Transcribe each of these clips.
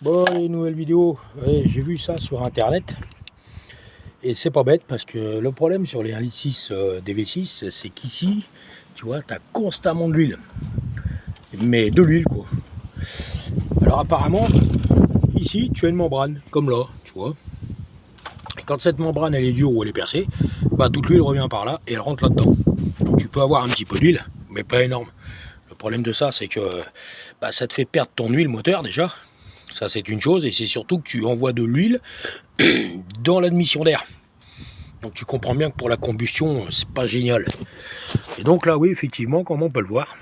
Bon, les nouvelles vidéos, ouais, j'ai vu ça sur internet et c'est pas bête parce que le problème sur les 1,6 litre des V6, c'est qu'ici, tu vois, tu as constamment de l'huile, mais de l'huile quoi. Alors apparemment, ici, tu as une membrane comme là, tu vois. Et quand cette membrane elle est dure ou elle est percée, bah toute l'huile revient par là et elle rentre là-dedans. Donc tu peux avoir un petit peu d'huile, mais pas énorme. Le problème de ça, c'est que bah, ça te fait perdre ton huile moteur déjà. Ça c'est une chose, et c'est surtout que tu envoies de l'huile dans l'admission d'air. Donc tu comprends bien que pour la combustion, c'est pas génial. Et donc là, oui, effectivement, comme on peut le voir,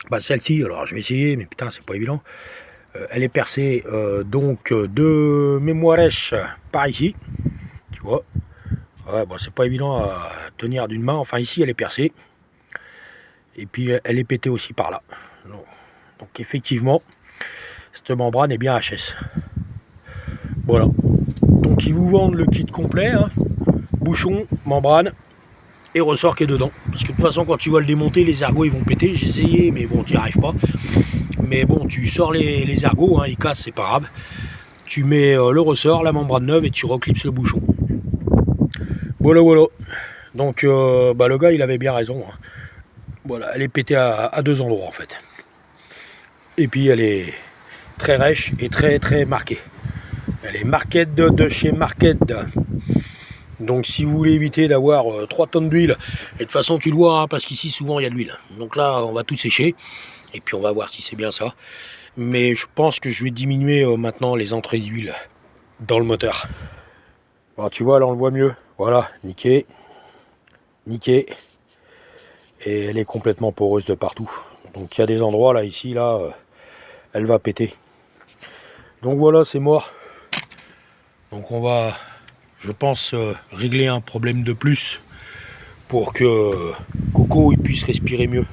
bah celle-ci, alors je vais essayer, mais putain, c'est pas évident. Elle est percée donc de mémoirèche par ici, tu vois. Ouais, bon, c'est pas évident à tenir d'une main. Enfin, ici, elle est percée. Et puis, elle est pétée aussi par là. Donc effectivement, cette membrane est bien HS. Voilà. Donc, ils vous vendent le kit complet, hein. Bouchon, membrane et ressort qui est dedans. Parce que de toute façon, quand tu vas le démonter, les ergots ils vont péter. J'ai essayé, mais bon, tu n'y arrives pas. Mais bon, tu sors les ergots, hein, ils cassent, c'est pas grave. Tu mets le ressort, la membrane neuve et tu reclipses le bouchon. Voilà, voilà. Donc, bah, le gars, il avait bien raison, hein. Voilà, elle est pétée à deux endroits en fait. Et puis, elle est très rêche et très très marquée. Elle est Market de chez Market. Donc si vous voulez éviter d'avoir 3 tonnes d'huile, et de toute façon tu le vois, hein, parce qu'ici souvent il y a de l'huile. Donc là on va tout sécher, et puis on va voir si c'est bien ça. Mais je pense que je vais diminuer maintenant les entrées d'huile dans le moteur. Alors tu vois là on le voit mieux, voilà, niqué, niqué. Et elle est complètement poreuse de partout. Donc il y a des endroits là, ici, là, elle va péter. Donc voilà, c'est mort. Donc on va, je pense, régler un problème de plus pour que Coco il puisse respirer mieux.